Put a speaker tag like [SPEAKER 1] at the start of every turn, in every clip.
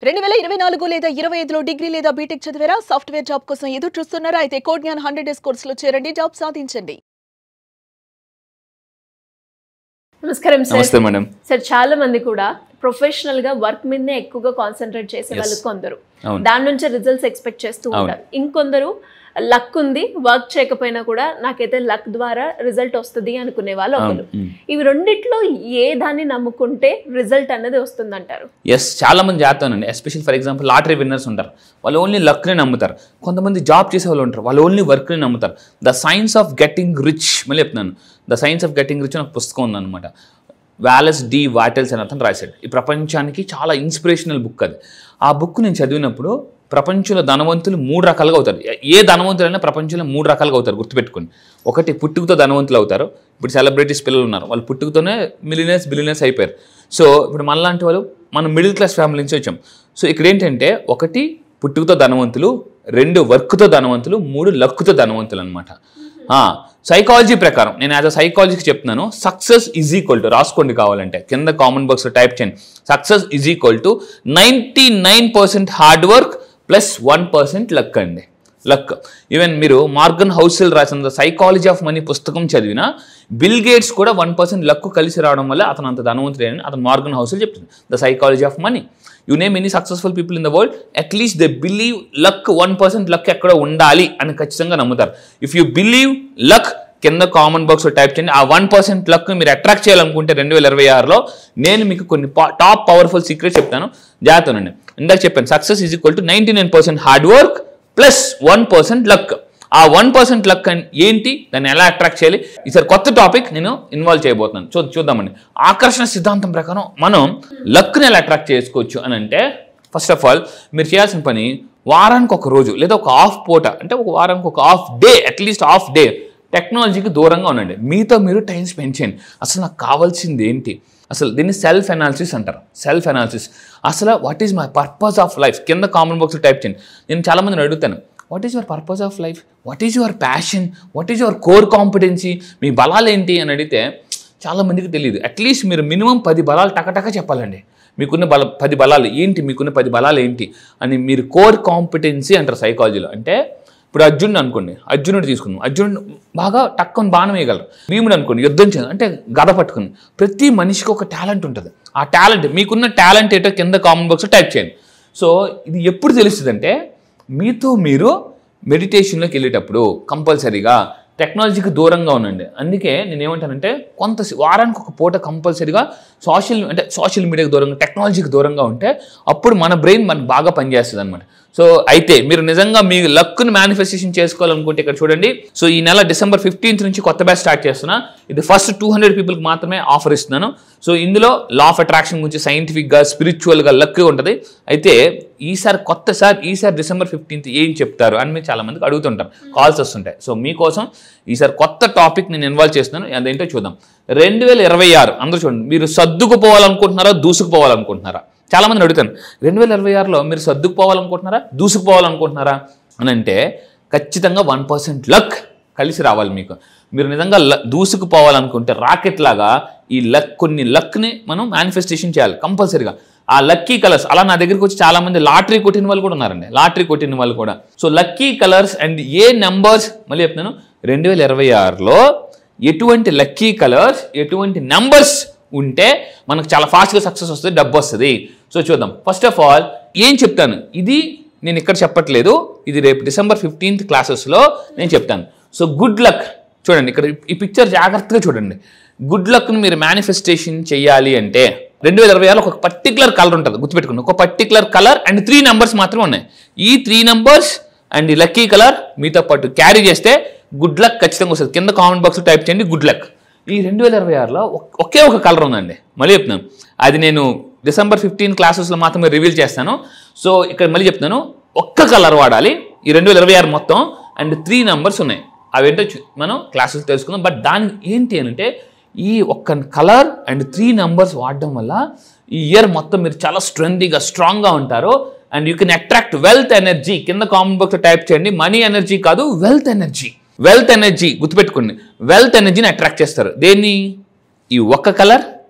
[SPEAKER 1] 2024 లేదా 25లో డిగ్రీ లేదా బీటెక్ చదివారా? సాఫ్ట్వేర్ జాబ్ కోసం ఎదురు చూస్తున్నారా? అయితే కోడ్ జ్ఞాన్ 100 డేస్ కోర్సులో చేరండి, జాబ్ సాధించండి.
[SPEAKER 2] నమస్కారం సార్.
[SPEAKER 3] నమస్తే మేడం.
[SPEAKER 2] సార్ చాలా మంది కూడా ప్రొఫెషనల్ గా వర్క్ మీదనే ఎక్కువగా కాన్సన్ట్రేట్ చేసే వాళ్ళు కొందరు దాని నుంచి రిజల్ట్స్ ఎక్స్పెక్ట్ చేస్తూ ఉంటారు. ఇంకొందరు లక్ ఉంది, వర్క్ చేయకపోయినా కూడా నాకైతే లక్ ద్వారా రిజల్ట్ వస్తుంది అనుకునే వాళ్ళు ఒకరు. ఇవి రెండిట్లో ఏ దాన్ని నమ్ముకుంటే రిజల్ట్ అనేది వస్తుందంటారు?
[SPEAKER 3] ఎస్, చాలా మంది చేస్తానండి. Especial for example lottery winners ఉంటారు, వాళ్ళు ఓన్లీ లక్ని నమ్ముతారు. కొంతమంది జాబ్ చేసే వాళ్ళు ఉంటారు, వాళ్ళు ఓన్లీ వర్క్ని నమ్ముతారు. The science of getting rich, మళ్ళీ చెప్తున్నాను, the science of getting rich అని ఒక పుస్తకం ఉందన్నమాట. వాలెస్ డి వాటెల్స్ అని అతను రాశాడు. ఈ ప్రపంచానికి చాలా ఇన్స్పిరేషనల్ బుక్ అది. ఆ బుక్ నేను చదివినప్పుడు ప్రపంచంలో ధనవంతులు 3 రకాలుగా అవుతారు. ఏ ధనవంతులైనా ప్రపంచంలో 3 రకాలుగా అవుతారు, గుర్తుపెట్టుకోండి. ఒకటి పుట్టుకతో ధనవంతులు అవుతారు. ఇప్పుడు సెలబ్రిటీస్ పిల్లలు ఉన్నారు, వాళ్ళు పుట్టుకతోనే బిలియనర్స్ అయిపోయారు. సో ఇప్పుడు మనలాంటి వాళ్ళు మనం మిడిల్ క్లాస్ ఫ్యామిలీ నుంచి వచ్చాం. సో ఇక్కడ ఏంటంటే 1 పుట్టుకతో ధనవంతులు, 2 వర్క్తో ధనవంతులు, 3 లక్తో ధనవంతులు అనమాట. సైకాలజీ ప్రకారం నేను యాజ్ అ సైకాలజీకి చెప్తున్నాను, సక్సెస్ ఈజ్ ఈక్వల్ టు, రాసుకోండి కావాలంటే కింద కామెంట్ బాక్స్లో టైప్ చేయండి, success is equal to 99% hard work plus 1% luck అండి. లక్. ఈవెన్ మీరు మార్గన్ హౌసెల్ రాసిన ద సైకాలజీ ఆఫ్ మనీ పుస్తకం చదివినా బిల్ గేట్స్ కూడా 1% లక్ కలిసి రావడం వల్ల అతను అంత ధనవంతుడని అతను మార్గన్ హౌసెల్ చెప్తుంది. The psychology of money. You name any successful people in the world, at least they believe luck 1% luck ఎక్కడ ఉండాలి అని ఖచ్చితంగా నమ్ముతారు. ఇఫ్ యూ బిలీవ్ లక్, కింద కామెంట్ బాక్స్లో టైప్ చేయండి. ఆ 1% లక్ని మీరు అట్రాక్ట్ చేయాలనుకుంటే 2026లో నేను మీకు కొన్ని టాప్ పవర్ఫుల్ సీక్రెట్స్ చెప్తాను, జాగ్రత్తనండి. ఇందాక చెప్పాను, success is equal to 99% hard work plus 1% luck. ఆ 1% లక్ ఏంటి, దాన్ని ఎలా అట్రాక్ట్ చేయాలి, ఈసారి కొత్త టాపిక్ నేను ఇన్వాల్వ్ చేయబోతున్నాను. చూద్దామండి. ఆకర్షణ సిద్ధాంతం ప్రకారం మనం లక్ని ఎలా అట్రాక్ట్ చేసుకోవచ్చు అని అంటే, ఫస్ట్ ఆఫ్ ఆల్ మీరు చేయాల్సిన పని, వారానికి ఒక రోజు లేదా ఒక హాఫ్ పూట, అంటే ఒక వారానికి ఒక half day, at least half day టెక్నాలజీకి దూరంగా ఉండండి. మీతో మీరు టైం స్పెండ్ చేయండి. అసలు నాకు కావాల్సింది ఏంటి, అసలు దీన్ని సెల్ఫ్ అనాలిసిస్ అంటారు. Self analysis. అసలు what is my purpose of life, కింద కామెంట్ బాక్స్లో టైప్ చేయండి. నేను చాలామందిని అడుగుతాను, what is your purpose of life, what is your passion, what is your core competency, మీ బలాలు ఏంటి అని అడిగితే చాలామందికి తెలియదు. అట్లీస్ట్ మీరు మినిమం 10 బలాలు టకటక చెప్పాలండి. మీకున్న 10 బలాలు ఏంటి, మీకున్న 10 బలాలు ఏంటి అని మీరు కోర్ కాంపిటెన్సీ అంటారు సైకాలజీలో. అంటే ఇప్పుడు అర్జునుడు అనుకోండి, అర్జునుడు తీసుకున్నాం, అర్జునుడు బాగా టక్కుని బాణం వేయగలరు. భీముడు అనుకోండి, యుద్ధం చేయాలి అంటే గద పట్టుకుని. ప్రతి మనిషికి ఒక టాలెంట్ ఉంటుంది. ఆ టాలెంట్, మీకున్న టాలెంట్ ఏంటో కింద కామెంట్ బాక్స్లో టైప్ చేయండి. సో ఇది ఎప్పుడు తెలుస్తుంది అంటే, మీతో మీరు మెడిటేషన్లోకి వెళ్ళేటప్పుడు కంపల్సరీగా టెక్నాలజీకి దూరంగా ఉండండి. అందుకే నేను ఏమంటానంటే, వారానికి ఒక పూట కంపల్సరీగా సోషల్ మీడియాకి దూరంగా, టెక్నాలజీకి దూరంగా ఉంటే అప్పుడు మన బ్రెయిన్ మనకు బాగా పనిచేస్తుంది అనమాట. సో అయితే మీరు నిజంగా మీ లక్ని మేనిఫెస్టేషన్ చేసుకోవాలనుకుంటే ఇక్కడ చూడండి. సో ఈ నెల December 15th నుంచి కొత్త బ్యాచ్ స్టార్ట్ చేస్తున్నా. ఇది ఫస్ట్ 200 పీపుల్కి మాత్రమే ఆఫర్ ఇస్తున్నాను. సో ఇందులో లా ఆఫ్ అట్రాక్షన్ గురించి సైంటిఫిక్గా, స్పిరిచువల్గా, లక్ ఉంటుంది. అయితే ఈసారి December 15th ఏం చెప్తారు అని మీరు చాలా మందికి అడుగుతుంటారు, కాల్స్ వస్తుంటాయి. సో మీకోసం ఈసారి కొత్త టాపిక్ నేను ఇన్వాల్వ్ చేస్తున్నాను. అదేంటో చూద్దాం. 2026 అందరూ చూడండి, మీరు సర్దుకుపోవాలనుకుంటున్నారా, దూసుకుపోవాలనుకుంటున్నారా? చాలా మంది అడుగుతాను, 2026లో మీరు సర్దుకుపోవాలనుకుంటున్నారా, దూసుకుపోవాలనుకుంటున్నారా అని అంటే ఖచ్చితంగా 1% లక్ కలిసి రావాలి మీకు. మీరు నిజంగా దూసుకుపోవాలనుకుంటే రాకెట్ లాగా ఈ కొన్ని లక్ని మనం మేనిఫెస్టేషన్ చేయాలి కంపల్సరీగా. ఆ లక్కీ కలర్స్, అలా నా దగ్గరికి వచ్చి చాలా మంది లాటరీ కొట్టిన వాళ్ళు కూడా ఉన్నారండి, లాటరీ కొట్టిన వాళ్ళు కూడా. So lucky colours and A numbers, మళ్ళీ చెప్తున్నాను, 2026లో ఎటువంటి లక్కీ కలర్స్, ఎటువంటి నెంబర్స్ ఉంటే మనకు చాలా ఫాస్ట్గా సక్సెస్ వస్తుంది, డబ్బు వస్తుంది. సో చూద్దాం. ఫస్ట్ ఆఫ్ ఆల్ ఏం చెప్తాను, ఇది నేను ఇక్కడ చెప్పట్లేదు, ఇది రేపు December 15th క్లాసెస్లో నేను చెప్తాను. సో గుడ్ లక్ చూడండి, ఇక్కడ ఈ పిక్చర్ జాగ్రత్తగా చూడండి. గుడ్ లక్ని మీరు మేనిఫెస్టేషన్ చేయాలి అంటే 2026లో ఒక పర్టికులర్ కలర్ ఉంటుంది, గుర్తుపెట్టుకోండి. ఒక పర్టికులర్ కలర్ అండ్ 3 నెంబర్స్ మాత్రమే ఉన్నాయి. ఈ 3 నెంబర్స్ అండ్ ఈ లక్కీ కలర్ మీతో పాటు క్యారీ చేస్తే గుడ్ లక్ ఖచ్చితంగా వస్తుంది. కింద కామెంట్ బాక్స్లో టైప్ చేయండి గుడ్ లక్. ఈ 2026లో ఒకే ఒక కలర్ ఉందండి, మళ్ళీ చెప్తున్నాను. అది నేను December 15 క్లాసెస్లో మాత్రమే రివీల్ చేస్తాను. సో ఇక్కడ మళ్ళీ చెప్తున్నాను, ఒక్క కలర్ వాడాలి ఈ 2026 మొత్తం, అండ్ 3 నెంబర్స్ ఉన్నాయి. అవేంటో మనం క్లాసెస్ తెలుసుకుందాం. బట్ దాని ఏంటి అని అంటే, ఈ ఒక్క కలర్ అండ్ 3 నెంబర్స్ వాడడం వల్ల ఈ ఇయర్ మొత్తం మీరు చాలా స్ట్రాంగ్గా ఉంటారు. And you can attract wealth energy. కింద కామెంట్ బాక్స్లో టైప్ చేయండి, మనీ ఎనర్జీ కాదు, వెల్త్ ఎనర్జీ. వెల్త్ ఎనర్జీ గుర్తుపెట్టుకోండి, వెల్త్ ఎనర్జీని అట్రాక్ట్ చేస్తారు. దేన్ని? ఈ ఒక్క కలర్,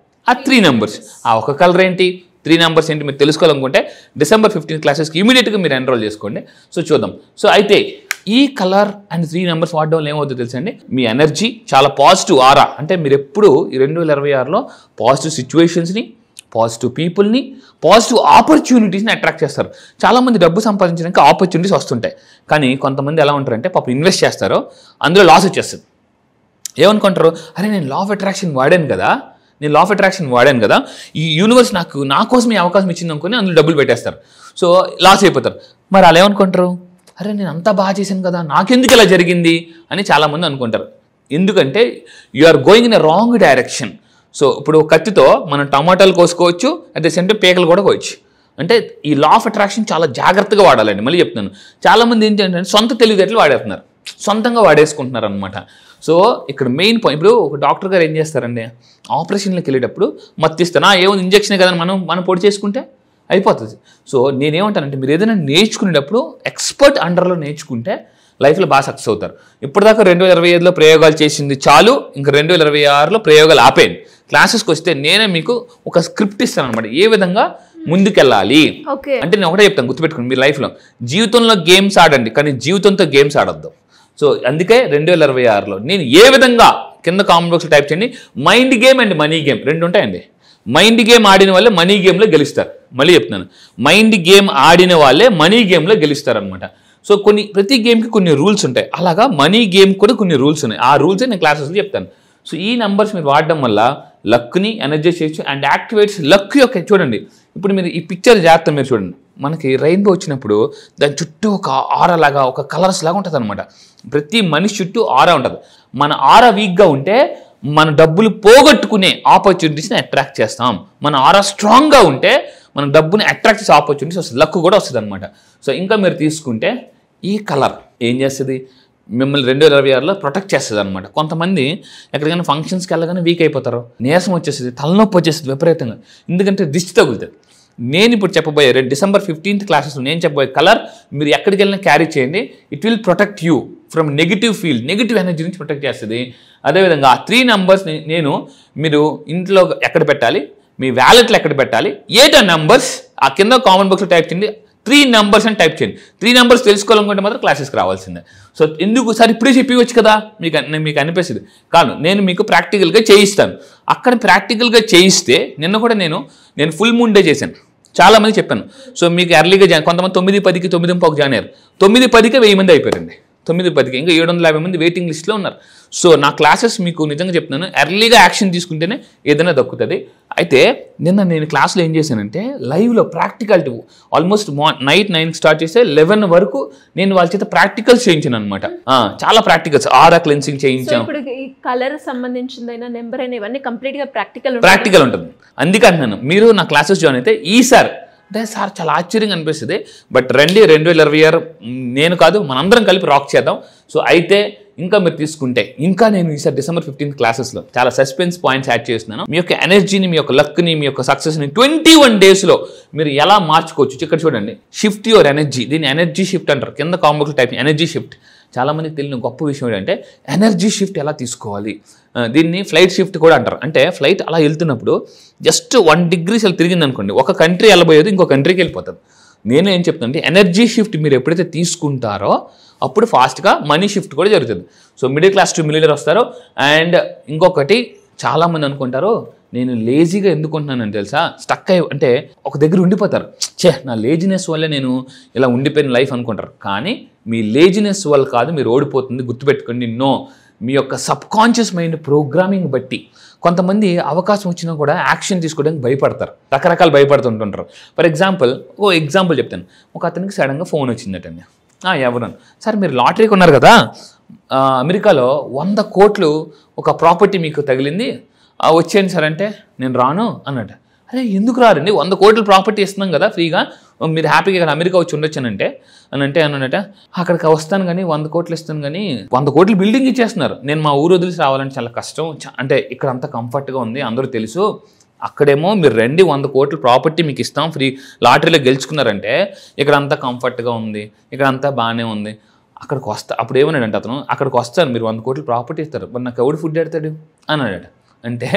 [SPEAKER 3] ఆ 3 నెంబర్స్. ఆ ఒక్క కలర్ ఏంటి, 3 నెంబర్స్ ఏంటి మీరు తెలుసుకోవాలనుకుంటే December 15 క్లాసెస్కి ఇమీడియట్గా మీరు ఎన్రోల్ చేసుకోండి. సో చూద్దాం. సో అయితే ఈ కలర్ అండ్ 3 నెంబర్స్ వాడడం వల్ల ఏమవుతుందో తెలుసండి, మీ ఎనర్జీ చాలా పాజిటివ్ ఆరా, అంటే మీరు ఎప్పుడు ఈ 2026లో పాజిటివ్ సిచ్యువేషన్స్ని, పాజిటివ్ పీపుల్ని, పాజిటివ్ ఆపర్చునిటీస్ని అట్రాక్ట్ చేస్తారు. చాలామంది డబ్బు సంపాదించడానికి ఆపర్చునిటీస్ వస్తుంటాయి, కానీ కొంతమంది ఎలా ఉంటారంటే పాపం ఇన్వెస్ట్ చేస్తారో అందులో లాస్ వచ్చేస్తుంది. ఏమనుకుంటారు, అరే నేను లా ఆఫ్ అట్రాక్షన్ వాడాను కదా, ఈ యూనివర్స్ నా కోసం ఈ అవకాశం ఇచ్చింది అనుకుని అందులో డబ్బులు పెట్టేస్తారు. సో లాస్ అయిపోతారు. మరి అలా ఏమనుకుంటారు, అరే నేను అంతా బాగా చేశాను కదా, నాకెందుకు ఇలా జరిగింది అని చాలామంది అనుకుంటారు. ఎందుకంటే you are going in a wrong direction. So ఇప్పుడు కత్తితో మనం టమాటాలు కోసుకోవచ్చు, అట్ ద సేమ్ టైం పేకలు కూడా కోవచ్చు. అంటే ఈ లా ఆఫ్ అట్రాక్షన్ చాలా జాగ్రత్తగా వాడాలండి. మళ్ళీ చెప్తున్నాను, చాలామంది ఏంటంటే సొంత తెలివితేటలు వాడేస్తున్నారు, సొంతంగా వాడేసుకుంటున్నారు అనమాట. సో ఇక్కడ మెయిన్ పాయింట్, ఇప్పుడు ఒక డాక్టర్ గారు ఏం చేస్తారండి, ఆపరేషన్లోకి వెళ్ళేటప్పుడు మత్తిస్తాను ఏముంది ఇంజక్షన్ కదా మనం పొడి చేసుకుంటే అయిపోతుంది. సో నేనేమంటానంటే మీరు ఏదైనా నేర్చుకునేటప్పుడు ఎక్స్పర్ట్ అండర్లో నేర్చుకుంటే లైఫ్లో బాగా సక్సెస్ అవుతారు. ఇప్పటిదాకా 2025లో ప్రయోగాలు చేసింది చాలు, ఇంకా 2026లో ప్రయోగాలు ఆపేయండి. క్లాసెస్కి వస్తే నేనే మీకు ఒక స్క్రిప్ట్ ఇస్తాను అనమాట, ఏ విధంగా ముందుకెళ్ళాలి అంటే. నేను ఒకటే చెప్తాను, గుర్తుపెట్టుకోండి, మీ లైఫ్లో జీవితంలో గేమ్స్ ఆడండి, కానీ జీవితంతో గేమ్స్ ఆడొద్దు. సో అందుకే 2026లో నేను ఏ విధంగా, కింద కామెంట్ బాక్స్లో టైప్ చేయండి, mind game and money game 2 ఉంటాయండి. మైండ్ గేమ్ ఆడిన వాళ్ళే మనీ గేమ్లో గెలుస్తారు. మళ్ళీ చెప్తున్నాను, మైండ్ గేమ్ ఆడిన వాళ్ళే మనీ గేమ్లో గెలుస్తారు అనమాట. సో ప్రతి గేమ్కి కొన్ని రూల్స్ ఉంటాయి, అలాగా మనీ గేమ్ కూడా కొన్ని రూల్స్ ఉన్నాయి. ఆ రూల్సే నేను క్లాసెస్లో చెప్తాను. సో ఈ నెంబర్స్ మీరు వాడడం వల్ల లక్ని ఎనర్జైజ్ చేయొచ్చు అండ్ యాక్టివేట్స్ లక్ యొక్క. చూడండి ఇప్పుడు మీరు ఈ పిక్చర్ జాగ్రత్త మీరు చూడండి, మనకి రెయిన్బో వచ్చినప్పుడు దాని చుట్టూ ఒక ఆరా లాగా, ఒక కలర్స్ లాగా ఉంటుంది అనమాట. ప్రతి మనిషి చుట్టూ ఆరా ఉంటుంది. మన ఆరా వీక్గా ఉంటే మన డబ్బులు పోగొట్టుకునే ఆపర్చునిటీస్ని అట్రాక్ట్ చేస్తాం. మన ఆరా స్ట్రాంగ్గా ఉంటే మన డబ్బుని అట్రాక్ట్ చేసే ఆపర్చునిటీస్ వస్తుంది, లక్ కూడా వస్తుంది అనమాట. సో ఇంకా మీరు తీసుకుంటే ఈ కలర్ ఏం చేస్తుంది, మిమ్మల్ని 2026లో ప్రొటెక్ట్ చేస్తుంది అనమాట. కొంతమంది ఎక్కడికైనా ఫంక్షన్స్కి వెళ్ళగానే వీక్ అయిపోతారు, నీరసం వచ్చేస్తుంది, తలనొప్పి వచ్చేస్తుంది విపరీతంగా, ఎందుకంటే దిష్టి తగులుతుంది. నేను ఇప్పుడు చెప్పబోయే December 15 క్లాసెస్లో నేను చెప్పబోయే కలర్ మీరు ఎక్కడికి వెళ్ళినా క్యారీ చేయండి. It will protect you from negative feel, negative energy నుంచి ప్రొటెక్ట్ చేస్తుంది. అదేవిధంగా ఆ 3 నెంబర్స్ మీరు ఇంట్లో ఎక్కడ పెట్టాలి, మీ వ్యాలెట్లో ఎక్కడ పెట్టాలి, ఏటా నెంబర్స్ ఆ కింద కామెంట్ బాక్స్లో టైప్ చేయండి. 3 నెంబర్స్ అని టైప్ చేయండి. 3 నెంబర్స్ తెలుసుకోవాలనుకుంటే మాత్రం క్లాసెస్కి రావాల్సిందే. సో ఎందుకు సార్ ఇప్పుడే చెప్పవచ్చు కదా మీకు అనిపిస్తుంది, కాదు నేను మీకు ప్రాక్టికల్గా చేయిస్తాను. అక్కడ ప్రాక్టికల్గా చేయిస్తే నిన్న కూడా నేను ఫుల్ మూన్ డే చేశాను, చాలామంది చెప్పాను. సో మీకు ఎర్లీగా కొంతమంది 9:10కి 9:15 జాయిన్ అయ్యారు, 9:10కే 1000 మంది అయిపోయారండి. 9:10కి ఇంకా 750 మంది వెయిటింగ్ లిస్ట్లో ఉన్నారు. సో నా క్లాసెస్ మీకు నిజంగా చెప్తున్నాను, ఎర్లీగా యాక్షన్ తీసుకుంటేనే ఏదైనా దక్కుతుంది. అయితే నిన్న నేను క్లాస్లో ఏం చేశానంటే లైవ్లో ప్రాక్టికాలిటీ ఆల్మోస్ట్ నైట్ 9కి స్టార్ట్ చేస్తే 11 వరకు నేను వాళ్ళ చేత ప్రాక్టికల్స్ చేయించాను అనమాట. చాలా ప్రాక్టికల్స్, ఆరా క్లెన్సింగ్ చేయించాం.
[SPEAKER 2] కలర్ సంబంధించిందైనా నెంబర్ అయినా ఇవన్నీ కంప్లీట్గా
[SPEAKER 3] ప్రాక్టికల్ ఉంటుంది. అందుకే అంటున్నాను, మీరు నా క్లాసెస్ జాయిన్ అయితే ఈసారి అంటే సార్ చాలా ఆశ్చర్యంగా అనిపిస్తుంది, బట్ రండి 2026 నేను కాదు మనందరం కలిపి రాక్ చేద్దాం. సో అయితే ఇంకా మీరు తీసుకుంటే ఇంకా నేను ఈసారి December 15 క్లాసెస్లో చాలా సస్పెన్స్ పాయింట్స్ యాడ్ చేస్తున్నాను. మీ యొక్క ఎనర్జీని, మీ యొక్క లక్ని, మీ యొక్క సక్సెస్ని 21 డేస్లో మీరు ఎలా మార్చుకోవచ్చు. ఇక్కడ చూడండి, షిఫ్ట్ యువర్ ఎనర్జీ, దీన్ని ఎనర్జీ షిఫ్ట్ అంటారు. కింద కాంబోలో టైప్ ఎనర్జీ షిఫ్ట్. చాలామందికి తెలియని గొప్ప విషయం ఏంటంటే ఎనర్జీ షిఫ్ట్ ఎలా తీసుకోవాలి. దీన్ని ఫ్లైట్ షిఫ్ట్ కూడా అంటారు. అంటే ఫ్లైట్ అలా వెళ్తున్నప్పుడు జస్ట్ 1 degree తిరిగింది అనుకోండి, ఒక కంట్రీ వెళ్ళబోయేది ఇంకో కంట్రీకి వెళ్ళిపోతుంది. నేను ఏం చెప్తానంటే ఎనర్జీ షిఫ్ట్ మీరు ఎప్పుడైతే తీసుకుంటారో అప్పుడు ఫాస్ట్గా మనీ షిఫ్ట్ కూడా జరుగుతుంది. So middle class to millionaire వస్తారు. అండ్ ఇంకొకటి చాలామంది అనుకుంటారు నేను లేజీగా ఎందుకుంటున్నానని తెలుసా, స్టక్ అయ్యి అంటే ఒక దగ్గర ఉండిపోతారు, నా లేజినెస్ వల్లే నేను ఇలా ఉండిపోయిన లైఫ్ అనుకుంటారు. కానీ మీ లేజినెస్ వల్ల కాదు మీరు ఓడిపోతుంది, గుర్తుపెట్టుకోండి. మీ యొక్క సబ్కాన్షియస్ మైండ్ ప్రోగ్రామింగ్ బట్టి కొంతమంది అవకాశం వచ్చినా కూడా యాక్షన్ తీసుకోవడానికి భయపడతారు, రకరకాలు భయపడుతుంటుంటారు. ఫర్ ఎగ్జాంపుల్ చెప్తాను, ఒక అతనికి సడన్గా ఫోన్ వచ్చిందటండి. ఎవరన్నా సార్ మీరు లాటరీ కొన్నారు కదా, అమెరికాలో 100 కోట్లు ఒక ప్రాపర్టీ మీకు తగిలింది, వచ్చేయండి సార్ అంటే నేను రాను అన్నట్టు. అరే ఎందుకు రారండి, 100 కోట్ల ప్రాపర్టీ ఇస్తున్నాం కదా ఫ్రీగా, మీరు హ్యాపీగా ఇక్కడ అమెరికా వచ్చి ఉండొచ్చానంటే అన్నట్ట అక్కడికి వస్తాను కానీ 100 కోట్లు ఇస్తాను కానీ 100 కోట్లు బిల్డింగ్ ఇచ్చేస్తున్నారు. నేను మా ఊరు వదిలిసి రావాలంటే చాలా కష్టం, అంటే ఇక్కడ అంతా కంఫర్ట్గా ఉంది అందరూ తెలుసు, అక్కడేమో మీరు రండి 100 కోట్ల ప్రాపర్టీ మీకు ఇస్తాం ఫ్రీ, లాటరీలో గెలుచుకున్నారంటే ఇక్కడ అంతా కంఫర్ట్గా ఉంది, ఇక్కడ అంతా బాగానే ఉంది. అక్కడికి అప్పుడు ఏమన్నాడంటే అతను, అక్కడికి వస్తాను మీరు 100 కోట్ల ప్రాపర్టీ ఇస్తారు, మరి నాకు ఎవడు ఫుడ్ పెడతాడు అన్నాడట. అంటే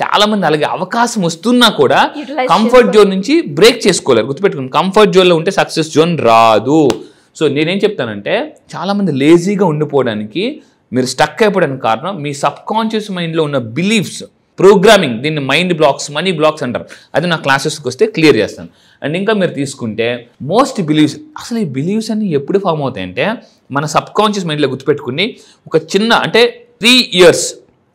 [SPEAKER 3] చాలా మంది అలాగే అవకాశం వస్తున్నా కూడా
[SPEAKER 2] Utilize
[SPEAKER 3] కంఫర్ట్ జోన్ నుంచి బ్రేక్ చేసుకోలేరు. గుర్తుపెట్టుకుని కంఫర్ట్ జోన్లో ఉంటే సక్సెస్ జోన్ రాదు. సో నేనేం చెప్తానంటే చాలా మంది లేజీగా ఉండిపోవడానికి, మీరు స్టక్ అయిపోవడానికి కారణం మీ సబ్ కాన్షియస్ మైండ్లో ఉన్న బిలీఫ్స్, ప్రోగ్రామింగ్. దీన్ని మైండ్ బ్లాక్స్, మనీ బ్లాక్స్ అంటారు. అది నా క్లాసెస్కి వస్తే క్లియర్ చేస్తాను. అండ్ ఇంకా మీరు తీసుకుంటే మోస్ట్ బిలీవ్స్, అసలు ఈ బిలీవ్స్ అన్ని ఎప్పుడు ఫామ్ అవుతాయంటే మన సబ్ కాన్షియస్ మైండ్లో గుర్తుపెట్టుకుని ఒక చిన్న అంటే 3 years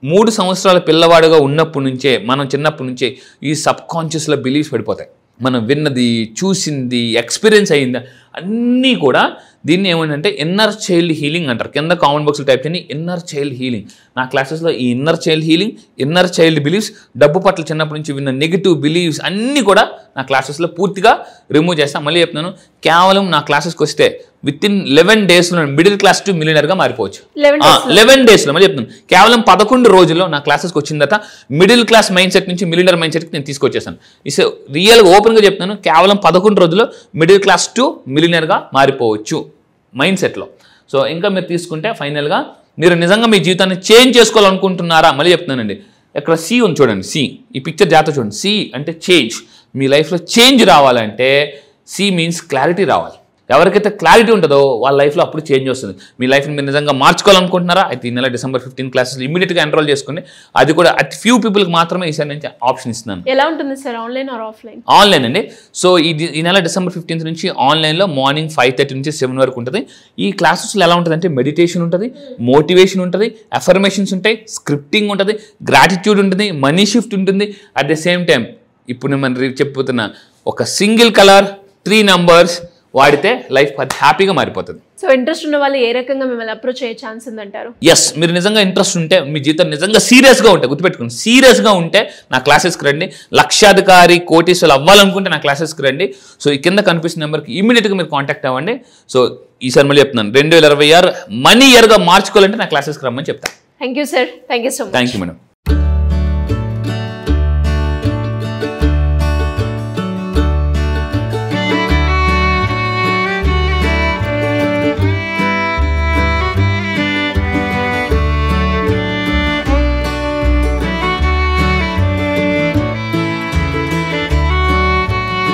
[SPEAKER 3] 3 సంవత్సరాల పిల్లవాడుగా ఉన్నప్పటి నుంచే, మనం చిన్నప్పటి నుంచే ఈ సబ్ కాన్షియస్లో బిలీవ్స్ పడిపోతాయి. మనం విన్నది, చూసింది, ఎక్స్పీరియన్స్ అయింది అన్నీ కూడా దీన్ని ఏమంటే ఇన్నర్ చైల్డ్ హీలింగ్ అంటారు. కింద కామెంట్ బాక్స్లో టైప్ చేయండి ఇన్నర్ చైల్డ్ హీలింగ్. నా క్లాసెస్లో ఈ inner child healing, inner child believes, డబ్బు పట్ల చిన్నప్పటి నుంచి విన్న నెగిటివ్ బిలీవ్స్ అన్నీ కూడా నా క్లాసెస్లో పూర్తిగా రిమూవ్ చేస్తాను. మళ్ళీ చెప్తున్నాను, కేవలం నా క్లాసెస్కి వస్తే విత్ ఇన్ 11 daysలో మిడిల్ క్లాస్ టు మిలియనర్గా మారిపోవచ్చు. 11 daysలో మళ్ళీ చెప్తున్నాను, కేవలం 11 రోజుల్లో నా క్లాసెస్కి వచ్చిన తర్వాత మిడిల్ క్లాస్ మైండ్ సెట్ నుంచి మిలియనర్ మైండ్ సెట్కి నేను తీసుకొచ్చేసాను. ఇస్ రియల్గా ఓపెన్గా చెప్తున్నాను, కేవలం 11 రోజుల్లో మిడిల్ క్లాస్ టు మిలియనర్గా మారిపోవచ్చు మైండ్ సెట్లో. సో ఇంకా మీరు తీసుకుంటే ఫైనల్గా మీరు నిజంగా మీ జీవితాన్ని చేంజ్ చేసుకోవాలనుకుంటున్నారా? మళ్ళీ చెప్తున్నానండి, ఇక్కడ సి ఉంది చూడండి, సి ఈ పిక్చర్ జాగ్రత్త చూడండి. సి అంటే చేంజ్. మీ లైఫ్లో చేంజ్ రావాలంటే సి మీన్స్ క్లారిటీ రావాలి. ఎవరికైతే క్లారిటీ ఉంటుందో వాళ్ళ లైఫ్లో అప్పుడు చేంజ్ వస్తుంది. మీ లైఫ్ని మీరు నిజంగా మార్చుకోవాలనుకుంటున్నారా? అయితే ఈ నెల December 15 క్లాసెస్లో ఇమీడియట్గా ఎన్రోల్ చేసుకుని, అది కూడా అతి ఫ్యూ పీపుల్కి మాత్రమే ఈసారి నుంచి ఆప్షన్ ఇస్తున్నాను.
[SPEAKER 2] ఎలా ఉంటుంది sir, online or offline?
[SPEAKER 3] Online అండి. సో ఈ నెల December 15 నుంచి ఆన్లైన్లో మార్నింగ్ 5:30 నుంచి 7 వరకు ఉంటుంది. ఈ క్లాసెస్లో ఎలా ఉంటుంది అంటే మెడిటేషన్ ఉంటుంది, మోటివేషన్ ఉంటుంది, అఫర్మేషన్స్ ఉంటాయి, స్క్రిప్టింగ్ ఉంటుంది, గ్రాటిట్యూడ్ ఉంటుంది, మనీ షిఫ్ట్ ఉంటుంది. అట్ ద సేమ్ టైం ఇప్పుడు నేను చెప్పుతున్న ఒక సింగిల్ కలర్ 3 numbers వాడితే లైఫ్ హ్యాపీగా మారిపోతుంది.
[SPEAKER 2] సో ఇంట్రెస్ట్ ఉన్న వాళ్ళు ఏ రకంగా మిమ్మల్ని అప్రోచ్ అయ్యే ఛాన్స్ ఉందంటారు?
[SPEAKER 3] ఎస్, మీరు నిజంగా ఇంట్రెస్ట్ ఉంటే, మీ జీవితం నిజంగా సీరియస్గా ఉంటే, గుర్తుపెట్టుకోండి సీరియస్గా ఉంటే నా క్లాసెస్కి రండి. లక్షాధికారి, కోటీశ్వరులు అవ్వాలనుకుంటే నా క్లాసెస్కి రండి. సో ఈ కింద కనిపిస్తున్న నెంబర్కి ఇమీడియట్గా మీరు కాంటాక్ట్ అవ్వండి. సో ఈసారి మళ్ళీ చెప్తున్నాను, 2026 మనీ ఇయర్గా మార్చుకోవాలంటే నా క్లాసెస్కి రమ్మని చెప్తాను.
[SPEAKER 2] Thank you sir, thank you so much.
[SPEAKER 3] Thank you madam.